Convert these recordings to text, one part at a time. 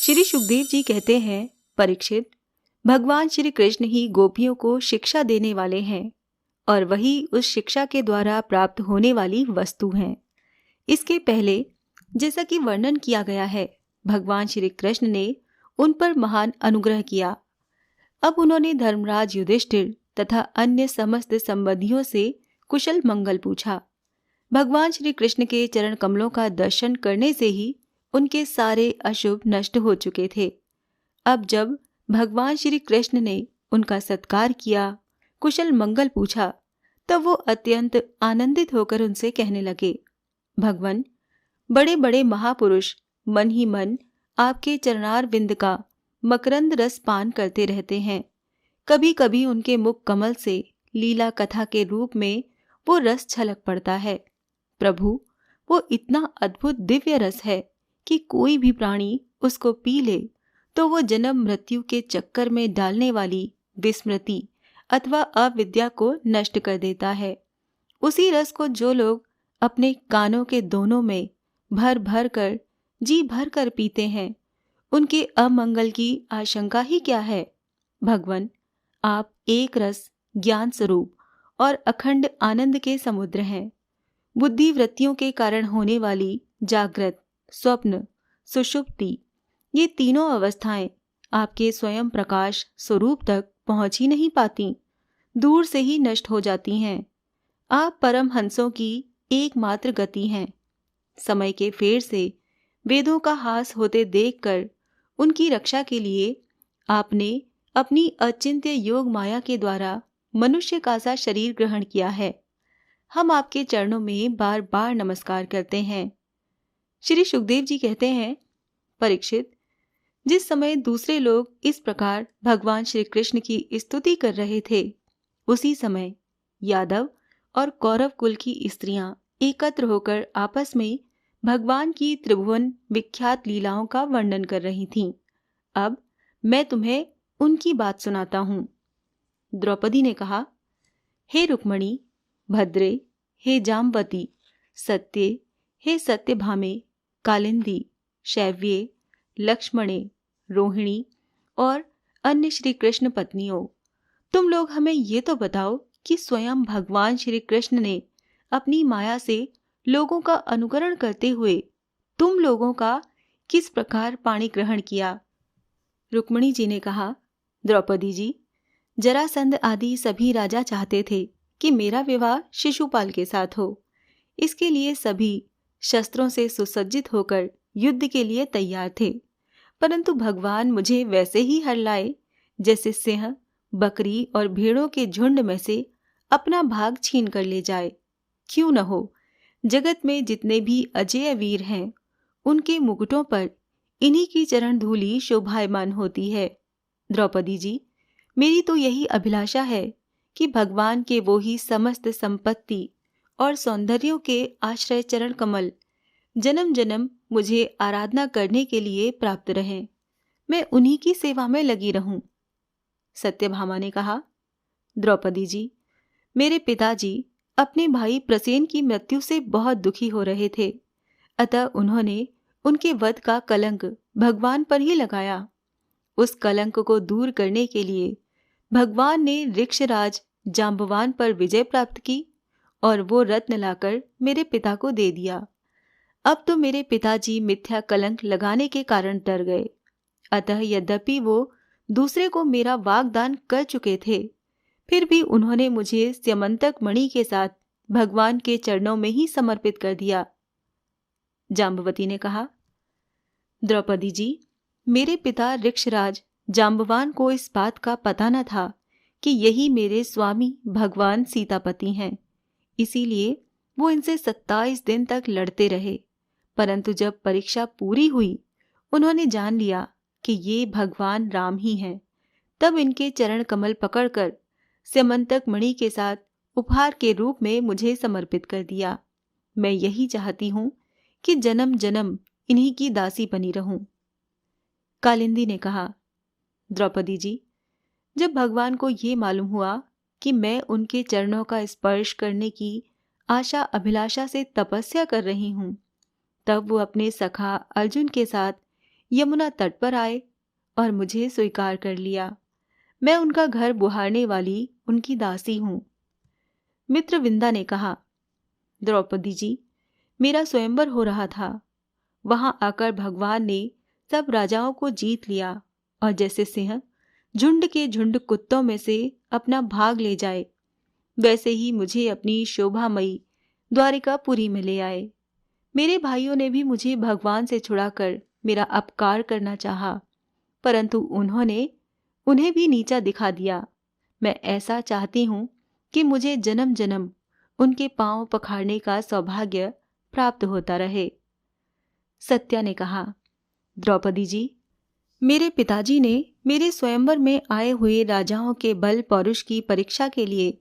श्री सुखदेव जी कहते हैं, परीक्षित, भगवान श्री कृष्ण ही गोपियों को शिक्षा देने वाले हैं और वही उस शिक्षा के द्वारा प्राप्त होने वाली वस्तु हैं। इसके पहले जैसा कि वर्णन किया गया है, भगवान श्री कृष्ण ने उन पर महान अनुग्रह किया। अब उन्होंने धर्मराज युधिष्ठिर तथा अन्य समस्त संबंधियों से कुशल मंगल पूछा। भगवान श्री कृष्ण के चरण कमलों का दर्शन करने से ही उनके सारे अशुभ नष्ट हो चुके थे। अब जब भगवान श्री कृष्ण ने उनका सत्कार किया, कुशल मंगल पूछा, तब वो अत्यंत आनंदित होकर उनसे कहने लगे, भगवान, बड़े बड़े महापुरुष मन ही मन आपके चरणार बिंद का मकरंद रस पान करते रहते हैं। कभी कभी उनके मुख कमल से लीला कथा के रूप में वो रस छलक पड़ता है। प्रभु, वो इतना अद्भुत दिव्य रस है कि कोई भी प्राणी उसको पी ले तो वो जन्म मृत्यु के चक्कर में डालने वाली विस्मृति अथवा अविद्या को नष्ट कर देता है। उसी रस को जो लोग अपने कानों के दोनों में भर भर कर जी भर कर पीते हैं, उनके अमंगल की आशंका ही क्या है। भगवान, आप एक रस, ज्ञान स्वरूप और अखंड आनंद के समुद्र हैं। बुद्धि वृत्तियों के कारण होने वाली जागृत, स्वप्न, सुषुप्ति, ये तीनों अवस्थाएं आपके स्वयं प्रकाश स्वरूप तक पहुंच ही नहीं पाती, दूर से ही नष्ट हो जाती हैं। आप परम हंसों की एकमात्र गति हैं। समय के फेर से वेदों का हास होते देखकर उनकी रक्षा के लिए आपने अपनी अचिंत्य योग माया के द्वारा मनुष्य का सा शरीर ग्रहण किया है। हम आपके चरणों में बार बार नमस्कार करते हैं। श्री सुखदेव जी कहते हैं, परीक्षित, जिस समय दूसरे लोग इस प्रकार भगवान श्री कृष्ण की स्तुति कर रहे थे, उसी समय यादव और कौरव कुल की स्त्रियां एकत्र होकर आपस में भगवान की त्रिभुवन विख्यात लीलाओं का वर्णन कर रही थीं। अब मैं तुम्हें उनकी बात सुनाता हूँ। द्रौपदी ने कहा, हे रुक्मणी, भद्रे, हे जाम्बवती, सत्ये, हे सत्यभामे, कालिंदी, शैव्ये, लक्ष्मणे, रोहिणी और अन्य श्री कृष्ण पत्नियों, तुम लोग हमें ये तो बताओ कि स्वयं भगवान श्री कृष्ण ने अपनी माया से लोगों का अनुकरण करते हुए तुम लोगों का किस प्रकार पाणी ग्रहण किया। रुक्मणी जी ने कहा, द्रौपदी जी, जरासंध आदि सभी राजा चाहते थे कि मेरा विवाह शिशुपाल के साथ हो। इसके लिए सभी शस्त्रों से सुसज्जित होकर युद्ध के लिए तैयार थे, परंतु भगवान मुझे वैसे ही हर लाए जैसे सिंह बकरी और भेड़ों के झुंड में से अपना भाग छीन कर ले जाए। क्यों न हो, जगत में जितने भी अजेय वीर हैं, उनके मुकुटों पर इन्हीं की चरण धूलि शोभायमान होती है। द्रौपदी जी, मेरी तो यही अभिलाषा है कि भगवान के वो ही समस्त संपत्ति और सौंदर्यों के आश्रय चरण कमल जन्म जन्म मुझे आराधना करने के लिए प्राप्त रहें। मैं उन्हीं की सेवा में लगी रहूं। सत्यभामा ने कहा, द्रौपदी जी, मेरे पिताजी अपने भाई प्रसेन की मृत्यु से बहुत दुखी हो रहे थे, अतः उन्होंने उनके वध का कलंक भगवान पर ही लगाया। उस कलंक को दूर करने के लिए भगवान ने ऋक्षराज जाम्बवान पर विजय प्राप्त की और वो रत्न लाकर मेरे पिता को दे दिया। अब तो मेरे पिताजी मिथ्या कलंक लगाने के कारण डर गए, अतः यद्यपि वो दूसरे को मेरा वाग्दान कर चुके थे, फिर भी उन्होंने मुझे स्यमंतक मणि के साथ भगवान के चरणों में ही समर्पित कर दिया। जाम्बवती ने कहा, द्रौपदी जी, मेरे पिता ऋक्षराज जाम्बवान को इस बात का पता न था कि यही मेरे स्वामी भगवान सीतापति हैं, इसीलिए वो इनसे 27 दिन तक लड़ते रहे, परंतु जब परीक्षा पूरी हुई, उन्होंने जान लिया कि ये भगवान राम ही हैं। तब इनके चरण कमल पकड़कर स्यमंतक मणि के साथ उपहार के रूप में मुझे समर्पित कर दिया। मैं यही चाहती हूँ कि जन्म जन्म इन्हीं की दासी बनी रहूं। कालिंदी ने कहा, द्रौपदी जी, जब भगवान को ये मालूम हुआ कि मैं उनके चरणों का स्पर्श करने की आशा अभिलाषा से तपस्या कर रही हूँ, तब वो अपने सखा अर्जुन के साथ यमुना तट पर आए और मुझे स्वीकार कर लिया। मैं उनका घर बुहारने वाली उनकी दासी हूँ। मित्रविंदा ने कहा, द्रौपदी जी, मेरा स्वयंवर हो रहा था। वहां आकर भगवान ने सब राजाओं को जीत लिया और जैसे सिंह झुंड के झुंड कुत्तों में से अपना भाग ले जाए, वैसे ही मुझे अपनी शोभामयी द्वारिकापुरी में ले आए। मेरे भाइयों ने भी मुझे भगवान से छुड़ाकर मेरा अपकार करना चाहा, परंतु उन्होंने उन्हें भी नीचा दिखा दिया। मैं ऐसा चाहती हूँ कि मुझे जन्म जन्म उनके पांव पखाड़ने का सौभाग्य प्राप्त होता रहे। सत्या ने कहा, द्रौपदी जी, मेरे पिताजी ने मेरे स्वयंवर में आए हुए राजाओं के बल पौरुष की परीक्षा के लिए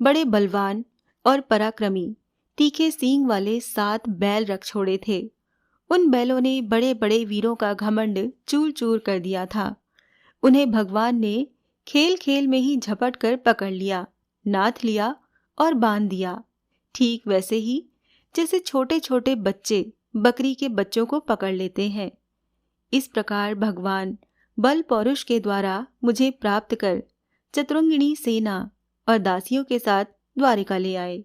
बड़े बलवान और पराक्रमी तीखे सींग वाले 7 बैल रख छोड़े थे। उन बैलों ने बड़े बड़े वीरों का घमंड चूर चूर कर दिया था। उन्हें भगवान ने खेल खेल में ही झपट कर पकड़ लिया, नाथ लिया और बांध दिया, ठीक वैसे ही जैसे छोटे छोटे बच्चे बकरी के बच्चों को पकड़ लेते हैं। इस प्रकार भगवान बल पौरुष के द्वारा मुझे प्राप्त कर चतुरंगिणी सेना और दासियों के साथ द्वारिका ले आए।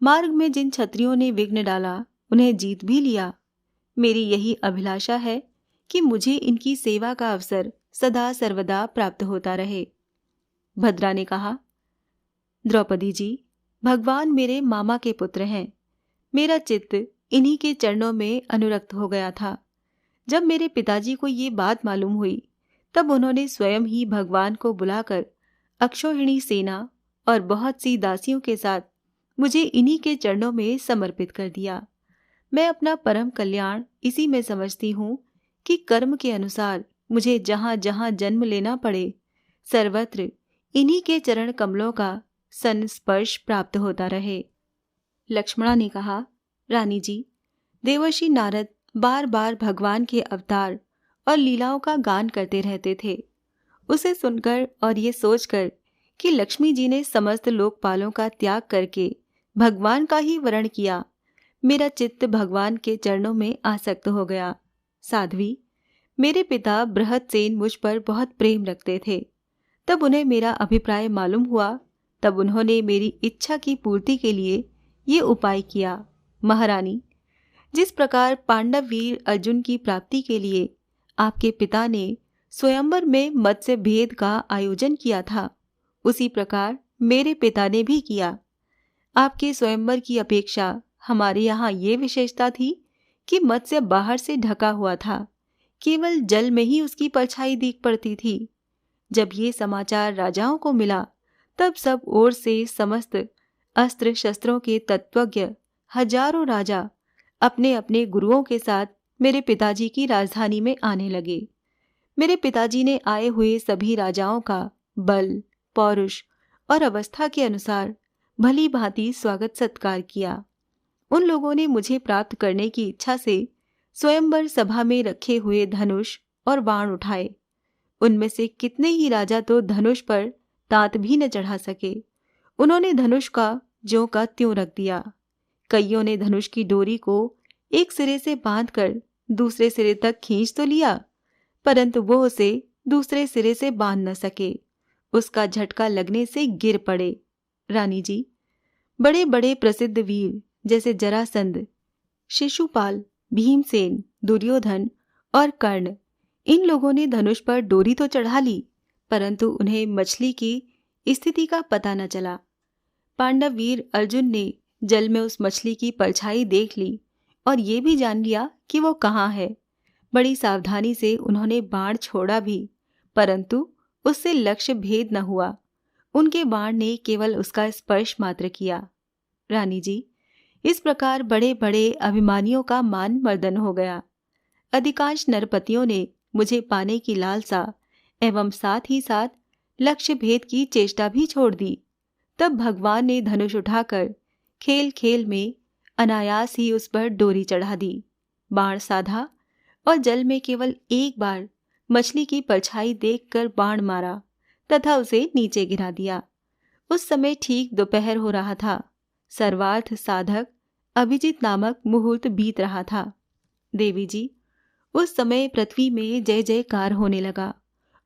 मार्ग में जिन क्षत्रियों ने विघ्न डाला उन्हें जीत भी लिया। मेरी यही अभिलाषा है कि मुझे इनकी सेवा का अवसर सदा सर्वदा प्राप्त होता रहे। भद्रा ने कहा, द्रौपदी जी, भगवान मेरे मामा के पुत्र हैं। मेरा चित्त इन्हीं के चरणों में अनुरक्त हो गया था। जब मेरे पिताजी को ये बात मालूम हुई, तब उन्होंने स्वयं ही भगवान को बुलाकर अक्षौहिणी सेना और बहुत सी दासियों के साथ मुझे इन्हीं के चरणों में समर्पित कर दिया। मैं अपना परम कल्याण इसी में समझती हूँ कि कर्म के अनुसार मुझे जहाँ जहाँ जन्म लेना पड़े, सर्वत्र इन्हीं के चरण कमलों का संस्पर्श प्राप्त होता रहे। लक्ष्मणा ने कहा, रानी जी, देवर्षि नारद बार बार भगवान के अवतार और लीलाओं का गान करते रहते थे। उसे सुनकर और ये सोचकर कि लक्ष्मी जी ने समस्त लोकपालों का त्याग करके भगवान का ही वरण किया, मेरा चित्त भगवान के चरणों में आसक्त हो गया। साध्वी, मेरे पिता बृहत्सेन मुझ पर बहुत प्रेम रखते थे। तब उन्हें मेरा अभिप्राय मालूम हुआ, तब उन्होंने मेरी इच्छा की पूर्ति के लिए ये उपाय किया। महारानी, जिस प्रकार पांडव वीर अर्जुन की प्राप्ति के लिए आपके पिता ने स्वयंवर में मत्स्य भेद का आयोजन किया था, उसी प्रकार मेरे पिता ने भी किया। आपके स्वयंवर की अपेक्षा हमारे यहाँ ये विशेषता थी कि मत्स्य बाहर से ढका हुआ था, केवल जल में ही उसकी परछाई दिख पड़ती थी। जब ये समाचार राजाओं को मिला, तब सब ओर से समस्त अस्त्र शस्त्रों के तत्वज्ञ हजारों राजा अपने अपने गुरुओं के साथ मेरे पिताजी की राजधानी में आने लगे। मेरे पिताजी ने आए हुए सभी राजाओं का बल, पौरुष और अवस्था के अनुसार भली भांति स्वागत सत्कार किया। उन लोगों ने मुझे प्राप्त करने की इच्छा से स्वयंवर सभा में रखे हुए धनुष और बाण उठाए। उनमें से कितने ही राजा तो धनुष पर दांत भी न चढ़ा सके। उन्होंने धनुष का ज्यों का त्यों रख दिया। कईयों ने धनुष की डोरी को एक सिरे से बांधकर दूसरे सिरे तक खींच तो लिया, परंतु वो उसे दूसरे सिरे से बांध न सके। उसका झटका लगने से गिर पड़े। रानी जी, बड़े बड़े प्रसिद्ध वीर जैसे जरासंध, शिशुपाल, भीमसेन, दुर्योधन और कर्ण, इन लोगों ने धनुष पर डोरी तो चढ़ा ली, परंतु उन्हें मछली की स्थिति का पता न चला। पांडव वीर अर्जुन ने जल में उस मछली की परछाई देख ली और ये भी जान लिया कि वो कहाँ है। बड़ी सावधानी से उन्होंने बाण छोड़ा भी, परंतु उससे लक्ष्य भेद न हुआ। उनके बाण ने केवल उसका स्पर्श मात्र किया। रानी जी, इस प्रकार बड़े बड़े अभिमानियों का मान मर्दन हो गया। अधिकांश नरपतियों ने मुझे पाने की लालसा एवं साथ ही साथ लक्ष्य भेद की चेष्टा भी छोड़ दी। तब भगवान ने धनुष उठाकर खेल खेल में अनायास ही उस पर डोरी चढ़ा दी, बाण साधा और जल में केवल एक बार मछली की परछाई देखकर बाण मारा तथा उसे नीचे गिरा दिया। उस समय ठीक दोपहर हो रहा था। सर्वार्थ साधक अभिजीत नामक मुहूर्त बीत रहा था। देवी जी, उस समय पृथ्वी में जय जयकार होने लगा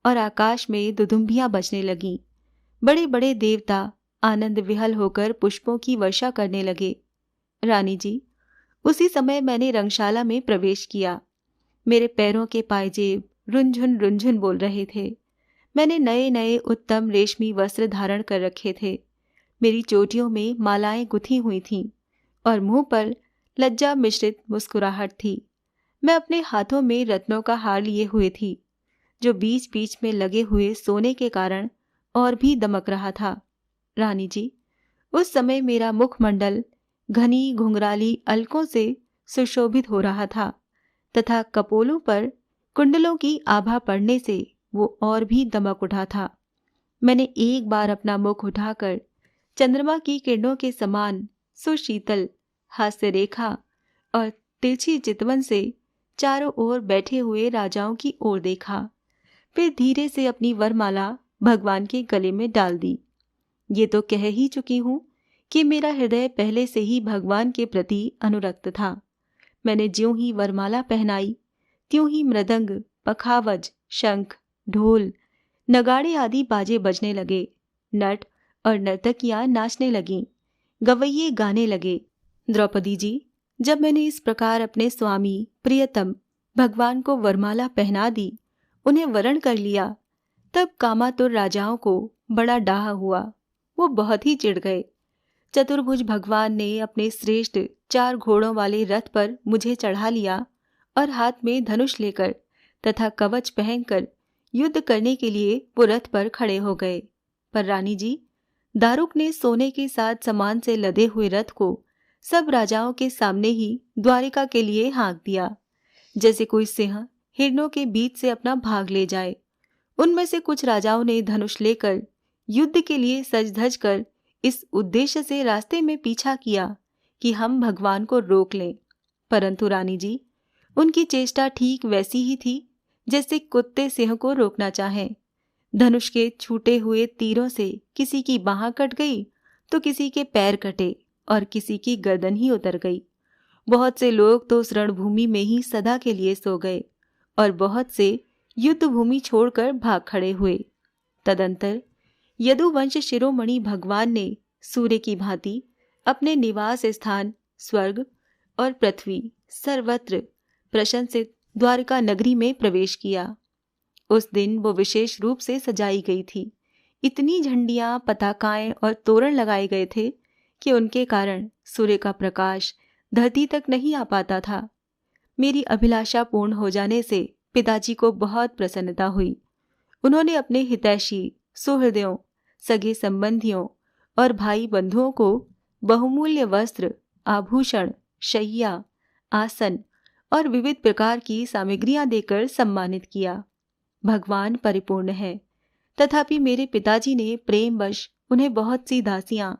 और आकाश में दुदुम्बियां बजने लगीं। बड़े बड़े देवता आनंद विहल होकर पुष्पों की वर्षा करने लगे। रानी जी, उसी समय मैंने रंगशाला में प्रवेश किया। मेरे पैरों के पायजेब रुंझुन रुंझुन बोल रहे थे। मैंने नए नए उत्तम रेशमी वस्त्र धारण कर रखे थे। मेरी चोटियों में मालाएं गुथी हुई थीं और मुंह पर लज्जा मिश्रित मुस्कुराहट थी। मैं अपने हाथों में रत्नों का हार लिए हुए थी, जो बीच बीच में लगे हुए सोने के कारण और भी दमक रहा था। रानी जी, उस समय मेरा मुखमंडल घनी घुंघराली अलकों से सुशोभित हो रहा था तथा कपोलों पर कुंडलों की आभा पड़ने से वो और भी दमक उठा था। मैंने एक बार अपना मुख उठाकर चंद्रमा की किरणों के समान सुशीतल हास्य रेखा और तिरछी चितवन से चारों ओर बैठे हुए राजाओं की ओर देखा। फिर धीरे से अपनी वरमाला भगवान के गले में डाल दी। ये तो कह ही चुकी हूं कि मेरा हृदय पहले से ही भगवान के प्रति अनुरक्त था। मैंने ज्यों ही वरमाला पहनाई, त्यों ही मृदंग, पखावज, शंख, ढोल, नगाड़े आदि बाजे बजने लगे। नट और नर्तकियां नाचने लगीं, गवैये गाने लगे। द्रौपदी जी, जब मैंने इस प्रकार अपने स्वामी प्रियतम भगवान को वरमाला पहना दी, उन्हें वरण कर लिया, तब कामातुर राजाओं को बड़ा डाह हुआ। वो बहुत ही चिढ़ गए। चतुर्भुज भगवान ने अपने श्रेष्ठ 4 घोड़ों वाले रथ पर मुझे चढ़ा लिया और हाथ में धनुष लेकर तथा कवच पहनकर युद्ध करने के लिए वो रथ पर खड़े हो गए। पर रानी जी, दारुक ने सोने के साथ सामान से लदे हुए रथ को सब राजाओं के सामने ही द्वारिका के लिए हाँक दिया, जैसे कोई सिंह हिरणों के बीच से अपना भाग ले जाए। उनमें से कुछ राजाओं ने धनुष लेकर युद्ध के लिए सज धज कर इस उद्देश्य से रास्ते में पीछा किया कि हम भगवान को रोक लें। परंतु रानी जी, उनकी चेष्टा ठीक वैसी ही थी जैसे कुत्ते सिंह को रोकना चाहें। धनुष के छूटे हुए तीरों से किसी की बाह कट गई तो किसी के पैर कटे और किसी की गर्दन ही उतर गई। बहुत से लोग तो उस रणभूमि में ही सदा के लिए सो गए और बहुत से युद्ध भूमि छोड़कर भाग खड़े हुए। तदंतर यदुवंश शिरोमणि भगवान ने सूर्य की भांति अपने निवास स्थान स्वर्ग और पृथ्वी सर्वत्र प्रशंसित द्वारका नगरी में प्रवेश किया। उस दिन वो विशेष रूप से सजाई गई थी। इतनी झंडियां, पताकाएं और तोरण लगाए गए थे कि उनके कारण सूर्य का प्रकाश धरती तक नहीं आ पाता था। मेरी अभिलाषा पूर्ण हो जाने से पिताजी को बहुत प्रसन्नता हुई। उन्होंने अपने हितैषी, सुहृदयों, सगे संबंधियों और भाई बंधुओं को बहुमूल्य वस्त्र, आभूषण, शैया, आसन और विविध प्रकार की सामग्रियां देकर सम्मानित किया। भगवान परिपूर्ण है, तथापि मेरे पिताजी ने प्रेमवश उन्हें बहुत सी दासियां,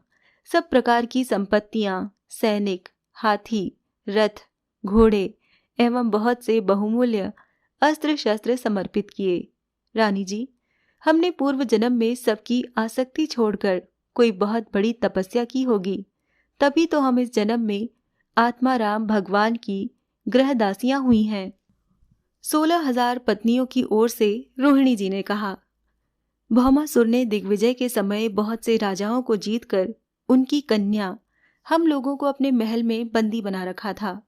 सब प्रकार की संपत्तियां, सैनिक, हाथी, रथ, घोड़े एवं बहुत से बहुमूल्य अस्त्र शस्त्र समर्पित किए। रानी जी, हमने पूर्व जन्म में सबकी आसक्ति छोड़कर कोई बहुत बड़ी तपस्या की होगी, तभी तो हम इस जन्म में आत्माराम भगवान की गृहदासियां हुई हैं। 16,000 पत्नियों की ओर से रोहिणी जी ने कहा। भौमासुर ने दिग्विजय के समय बहुत से राजाओं को जीतकर उनकी कन्या हम लोगों को अपने महल में बंदी बना रखा था।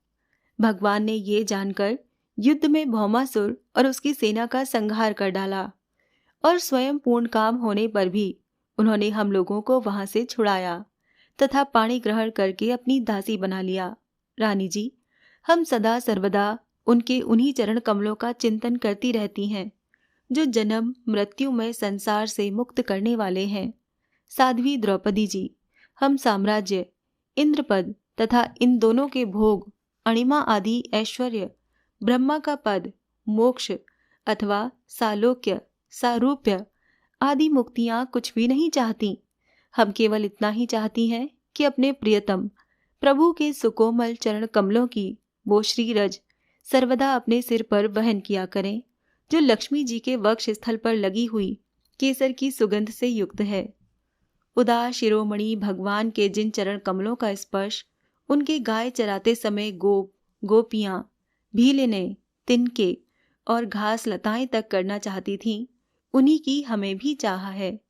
भगवान ने ये जानकर युद्ध में भौमासुर और उसकी सेना का संहार कर डाला और स्वयं पूर्ण काम होने पर भी उन्होंने हम लोगों को वहां से छुड़ाया तथा पाणी ग्रहण करके अपनी दासी बना लिया। रानी जी, हम सदा सर्वदा उनके उन्हीं चरण कमलों का चिंतन करती रहती हैं जो जन्म मृत्युमय संसार से मुक्त करने वाले हैं। साध्वी द्रौपदी जी, हम साम्राज्य, इंद्रपद तथा इन दोनों के भोग, अणिमा आदि ऐश्वर्य, ब्रह्मा का पद, मोक्ष अथवा सालोक्य, सारूप्य आदि मुक्तियां कुछ भी नहीं चाहती। हम केवल इतना ही चाहती हैं कि अपने प्रियतम प्रभु के सुकोमल चरण कमलों की वो श्रीरज सर्वदा अपने सिर पर वहन किया करें, जो लक्ष्मी जी के वक्ष स्थल पर लगी हुई केसर की सुगंध से युक्त है। उदार शिरोमणि भगवान के जिन चरण कमलों का स्पर्श उनके गाय चराते समय गोप, गोपियां, भीलिने, तिनके और घास लताएं तक करना चाहती थीं, उन्हीं की हमें भी चाह है।